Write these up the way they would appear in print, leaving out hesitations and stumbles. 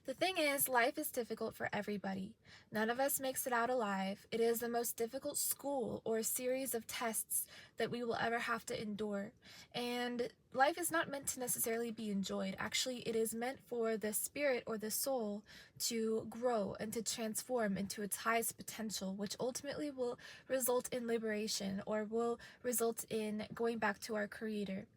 The thing is, life is difficult for everybody. None of us makes it out alive. It is the most difficult school or series of tests that we will ever have to endure. And life is not meant to necessarily be enjoyed. Actually, it is meant for the spirit or the soul to grow and to transform into its highest potential, which ultimately will result in liberation or will result in going back to our Creator.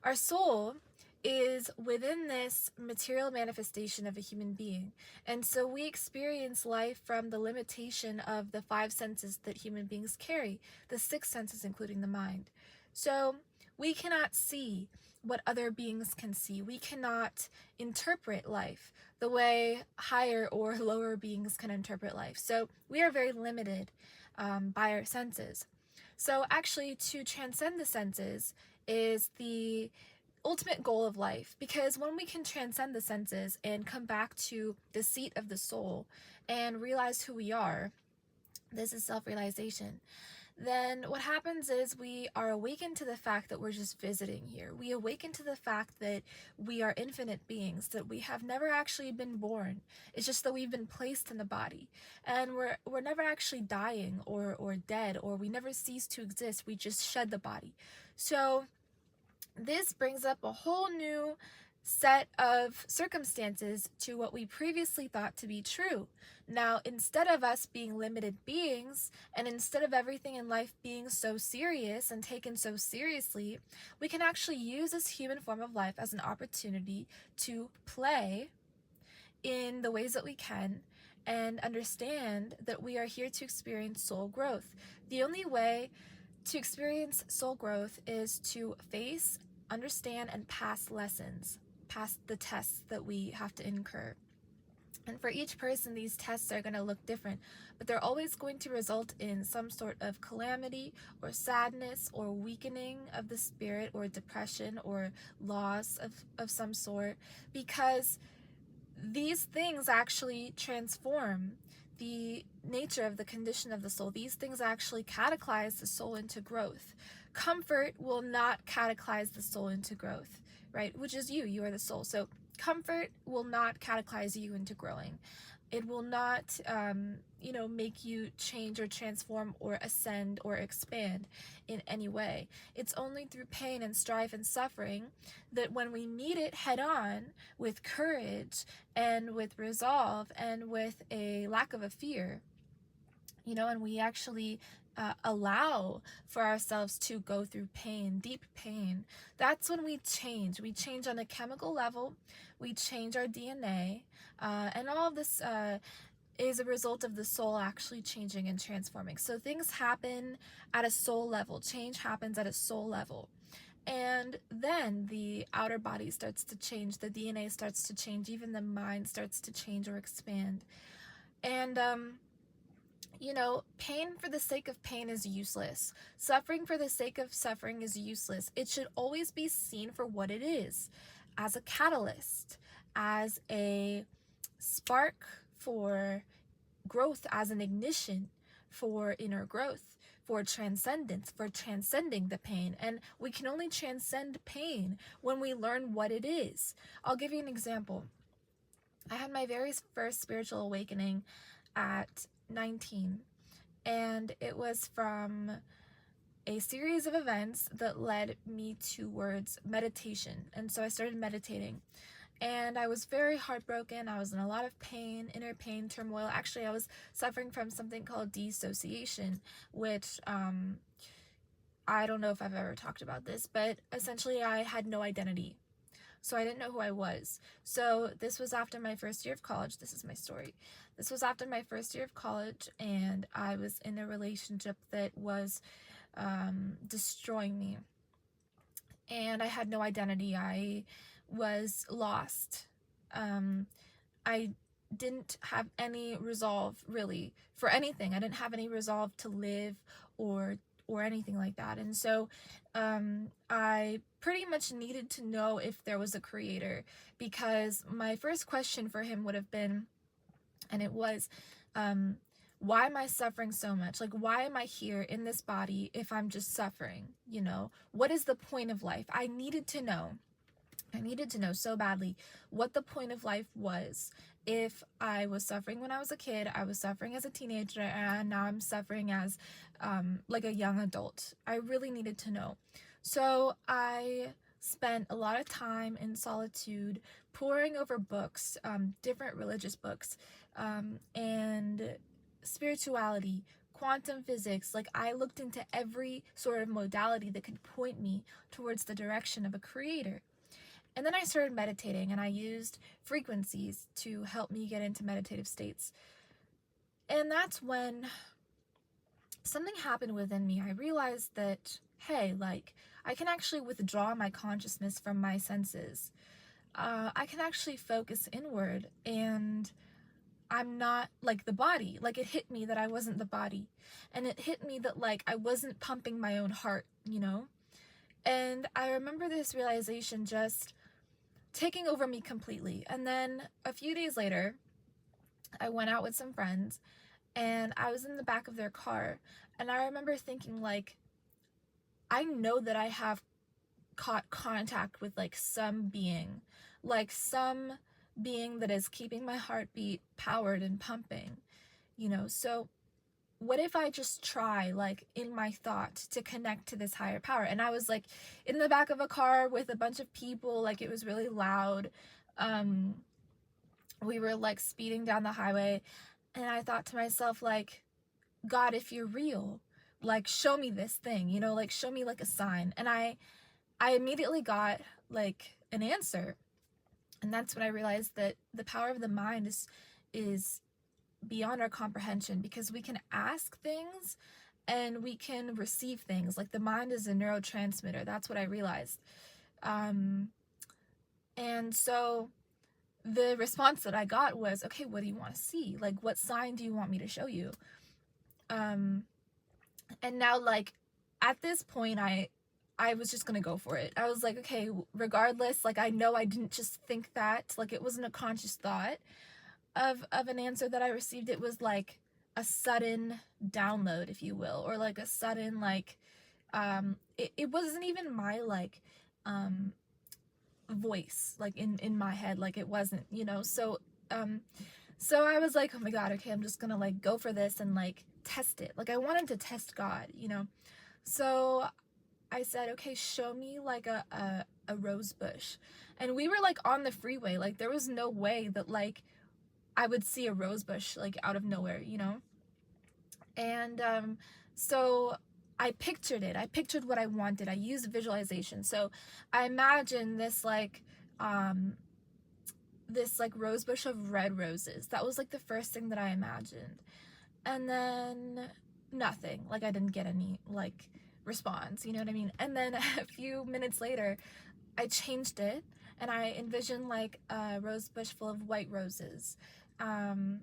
Our soul is within this material manifestation of a human being. And so we experience life from the limitation of the five senses that human beings carry, the six senses, including the mind. So we cannot see what other beings can see. We cannot interpret life the way higher or lower beings can interpret life. So we are very limited by our senses. So actually, to transcend the senses is the ultimate goal of life, because when we can transcend the senses and come back to the seat of the soul and realize who we are, this is self-realization, then what happens is we are awakened to the fact that we're just visiting here. We awaken to the fact that we are infinite beings, that we have never actually been born. It's just that we've been placed in the body, and we're never actually dying or dead, or we never cease to exist. We just shed the body. So this brings up a whole new set of circumstances to what we previously thought to be true. Now, instead of us being limited beings, and instead of everything in life being so serious and taken so seriously, we can actually use this human form of life as an opportunity to play in the ways that we can and understand that we are here to experience soul growth. The only way to experience soul growth is to face, understand, and pass lessons, pass the tests that we have to incur. And for each person, these tests are going to look different, but they're always going to result in some sort of calamity or sadness or weakening of the spirit or depression or loss of some sort, because these things actually transform the nature of the condition of the soul. These things actually catechise the soul into growth. Comfort will not catechise the soul into growth, right? Which is you. You are the soul. So comfort will not catechise you into growing. It will not, make you change or transform or ascend or expand in any way. It's only through pain and strife and suffering that when we meet it head on with courage and with resolve and with a lack of a fear, and we actually allow for ourselves to go through pain, deep pain, that's when we change. We change on a chemical level, we change our DNA, and all of this is a result of the soul actually changing and transforming. So things happen at a soul level, change happens at a soul level. And then the outer body starts to change, the DNA starts to change, even the mind starts to change or expand. And pain for the sake of pain is useless. Suffering for the sake of suffering is useless. It should always be seen for what it is, as a catalyst, as a spark for growth, as an ignition for inner growth, for transcendence, for transcending the pain. And we can only transcend pain when we learn what it is. I'll give you an example. I had my very first spiritual awakening at 19, and it was from a series of events that led me towards meditation. And so I started meditating, and I was very heartbroken. I was in a lot of pain, inner pain, turmoil. Actually, I was suffering from something called dissociation, which I don't know if I've ever talked about this, but essentially I had no identity. So I didn't know who I was. So this was after my first year of college. This is my story. This was after my first year of college, and I was in a relationship that was destroying me. And I had no identity. I was lost. I didn't have any resolve, really, for anything. I didn't have any resolve to live or anything like that. And so I pretty much needed to know if there was a creator, because my first question for him would have been, and it was, why am I suffering so much? Like, why am I here in this body if I'm just suffering? What is the point of life? I needed to know. I needed to know so badly what the point of life was. If I was suffering when I was a kid, I was suffering as a teenager, and now I'm suffering as like a young adult. I really needed to know. So I spent a lot of time in solitude, poring over books, different religious books, and spirituality, quantum physics. Like, I looked into every sort of modality that could point me towards the direction of a creator. And then I started meditating, and I used frequencies to help me get into meditative states. And that's when something happened within me. I realized that, hey, like, I can actually withdraw my consciousness from my senses. I can actually focus inward, and I'm not like the body. Like, it hit me that I wasn't the body. And it hit me that, like, I wasn't pumping my own heart, you know? And I remember this realization just taking over me completely. And then a few days later, I went out with some friends, and I was in the back of their car, and I remember thinking, like, I know that I have caught contact with like some being that is keeping my heartbeat powered and pumping, you know. So what if I just try, like, in my thought, to connect to this higher power? And I was like in the back of a car with a bunch of people, like, it was really loud. We were like speeding down the highway, and I thought to myself, like, God, if you're real, like, show me this thing, you know, like, show me like a sign. And I immediately got like an answer. And that's when I realized that the power of the mind is beyond our comprehension, because we can ask things and we can receive things. Like, the mind is a neurotransmitter. That's what I realized. And so the response that I got was, okay, what do you want to see? Like, what sign do you want me to show you? And now, like, at this point, I was just gonna go for it. I was like, okay, regardless, like, I know I didn't just think that, like, it wasn't a conscious thought of an answer that I received. It was like a sudden download, if you will, or like a sudden, like, it wasn't even my, like, voice, like, in my head, like, it wasn't, you know. So I was like, oh my God, okay, I'm just gonna, like, go for this and, like, test it. Like, I wanted to test God, you know. So I said, okay, show me like a rose bush. And we were like on the freeway. Like, there was no way that, like, I would see a rose bush like out of nowhere, you know? And so I pictured it. I pictured what I wanted. I used visualization. So I imagined this like rose bush of red roses. That was like the first thing that I imagined. And then nothing. Like, I didn't get any like response, you know what I mean? And then a few minutes later, I changed it, and I envisioned like a rose bush full of white roses. And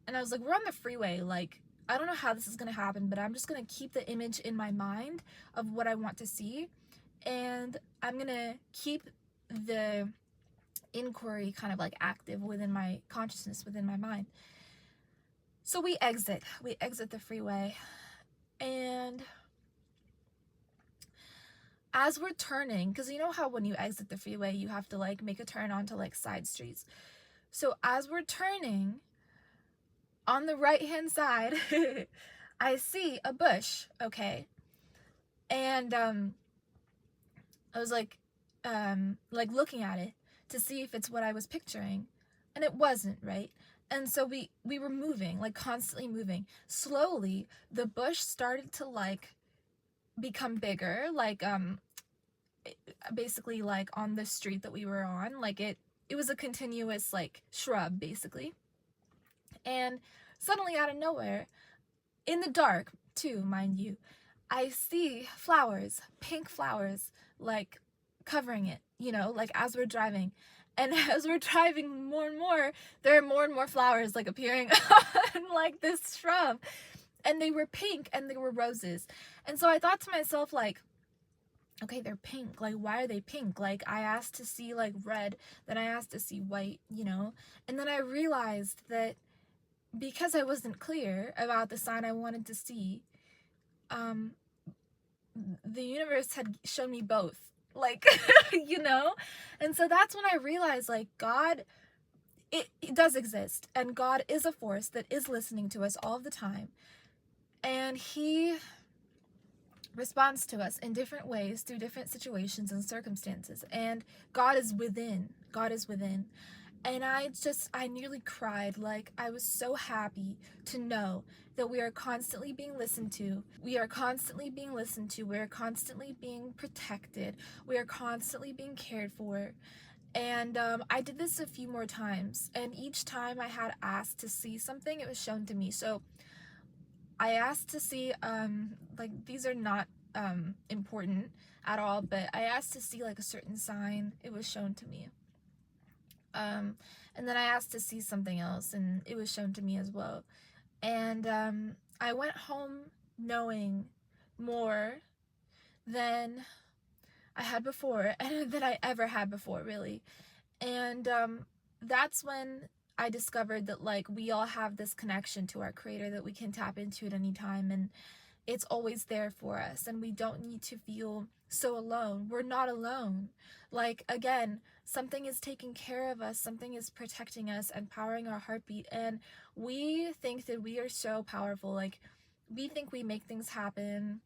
I was like, we're on the freeway, like, I don't know how this is gonna happen, but I'm just gonna keep the image in my mind of what I want to see, and I'm gonna keep the inquiry kind of like active within my consciousness, within my mind. So we exit the freeway, and as we're turning, because you know how when you exit the freeway, you have to like make a turn onto like side streets. So as we're turning, on the right hand side, I see a bush, okay? And I was like looking at it to see if it's what I was picturing, and it wasn't, right? And so we were moving, like constantly moving. Slowly, the bush started to like become bigger, like basically like on the street that we were on, like it was a continuous like shrub basically. And suddenly, out of nowhere, in the dark too, mind you, I see flowers, pink flowers, like covering it, you know, like as we're driving. And as we're driving more and more, there are more and more flowers like appearing on like this shrub. And they were pink, and they were roses. And so I thought to myself, like, okay, they're pink. Like, why are they pink? Like, I asked to see like red, then I asked to see white, you know? And then I realized that because I wasn't clear about the sign I wanted to see, the universe had shown me both. like, you know? And so that's when I realized, like, God, it does exist, and God is a force that is listening to us all the time, and he responds to us in different ways through different situations and circumstances, and God is within. God is within. And I nearly cried. Like, I was so happy to know that we are constantly being listened to. We are constantly being listened to. We are constantly being protected. We are constantly being cared for. And I did this a few more times. And each time I had asked to see something, it was shown to me. So I asked to see, like, these are not important at all, but I asked to see, like, a certain sign. It was shown to me. And then I asked to see something else, and it was shown to me as well. And I went home knowing more than I had before, and than I ever had before, really. And that's when I discovered that, like, we all have this connection to our creator that we can tap into at any time, and it's always there for us, and we don't need to feel so alone. We're not alone. Like, again, something is taking care of us, something is protecting us and powering our heartbeat, and we think that we are so powerful. Like, we think we make things happen,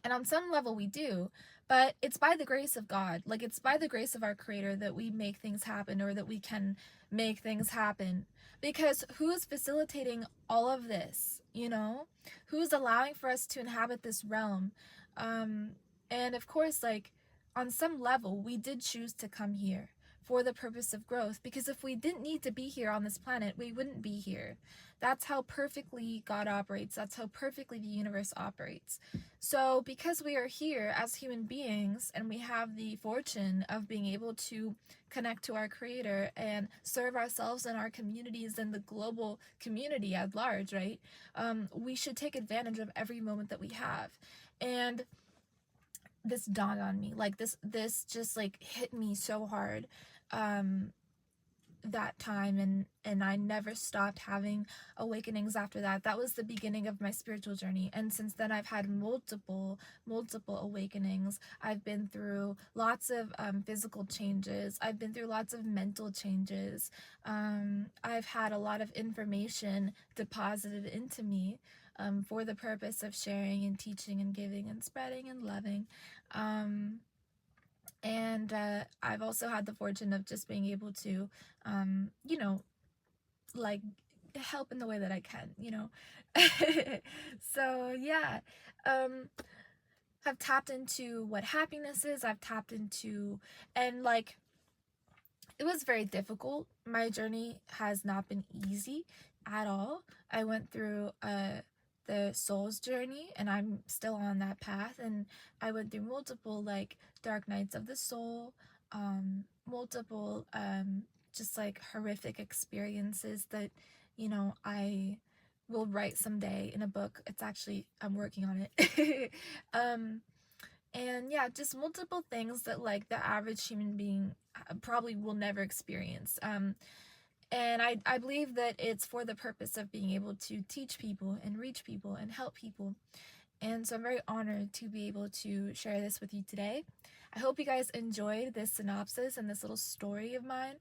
and on some level we do, but it's by the grace of God. Like, it's by the grace of our creator that we make things happen, or that we can make things happen. Because who's facilitating all of this, you know? Who's allowing for us to inhabit this realm? And of course, like, on some level, we did choose to come here for the purpose of growth, because if we didn't need to be here on this planet, we wouldn't be here. That's how perfectly God operates. That's how perfectly the universe operates. So because we are here as human beings, and we have the fortune of being able to connect to our creator and serve ourselves and our communities and the global community at large, right? We should take advantage of every moment that we have. And this dawned on me, like, this just, like, hit me so hard that time, and I never stopped having awakenings after that. That was the beginning of my spiritual journey, and since then I've had multiple awakenings. I've been through lots of physical changes. I've been through lots of mental changes. I've had a lot of information deposited into me for the purpose of sharing and teaching and giving and spreading and loving. And I've also had the fortune of just being able to, you know, like, help in the way that I can, you know. So yeah, I've tapped into what happiness is. I've tapped into, and, like, it was very difficult. My journey has not been easy at all. I went through the soul's journey, and I'm still on that path, and I went through multiple, like, dark nights of the soul, multiple just, like, horrific experiences that, you know, I will write someday in a book. It's actually, I'm working on it. And yeah, just multiple things that, like, the average human being probably will never experience. And I believe that it's for the purpose of being able to teach people and reach people and help people. And so I'm very honored to be able to share this with you today. I hope you guys enjoyed this synopsis and this little story of mine.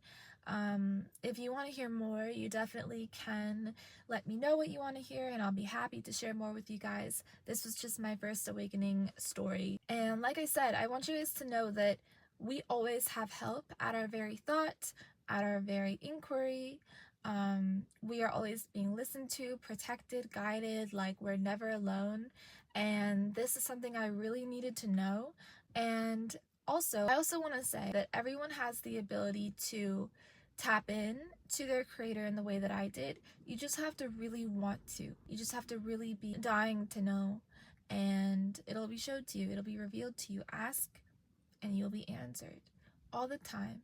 If you want to hear more, you definitely can let me know what you want to hear, and I'll be happy to share more with you guys. This was just my first awakening story. And like I said, I want you guys to know that we always have help at our very thought, at our very inquiry. We are always being listened to, protected, guided, like, we're never alone. And this is something I really needed to know. And also, I also want to say that everyone has the ability to tap in to their creator in the way that I did. You just have to really want to. You just have to really be dying to know, and it'll be showed to you. It'll be revealed to you. Ask and you'll be answered all the time.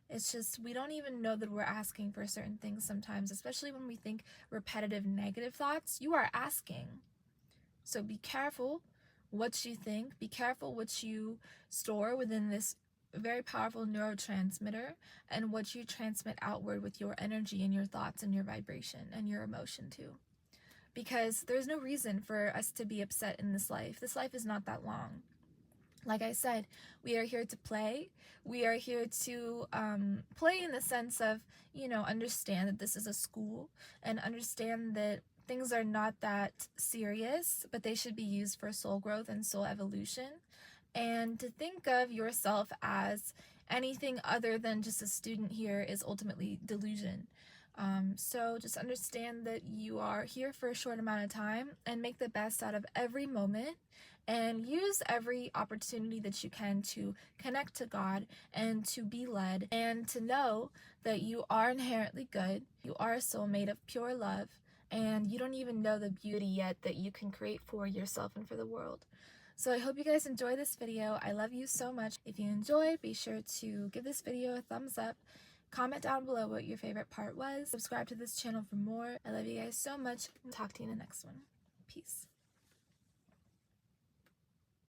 It's just, we don't even know that we're asking for certain things sometimes, especially when we think repetitive negative thoughts. You are asking. So be careful what you think. Be careful what you store within this very powerful neurotransmitter, and what you transmit outward with your energy and your thoughts and your vibration and your emotion too. Because there's no reason for us to be upset in this life. This life is not that long. Like I said, we are here to play. We are here to play in the sense of, understand that this is a school and understand that things are not that serious, but they should be used for soul growth and soul evolution. And to think of yourself as anything other than just a student here is ultimately delusion. So just understand that you are here for a short amount of time and make the best out of every moment and use every opportunity that you can to connect to God and to be led and to know that you are inherently good. You are a soul made of pure love, and you don't even know the beauty yet that you can create for yourself and for the world. So I hope you guys enjoy this video. I love you so much. If you enjoyed, be sure to give this video a thumbs up. Comment down below what your favorite part was. Subscribe to this channel for more. I love you guys so much. Talk to you in the next one. Peace.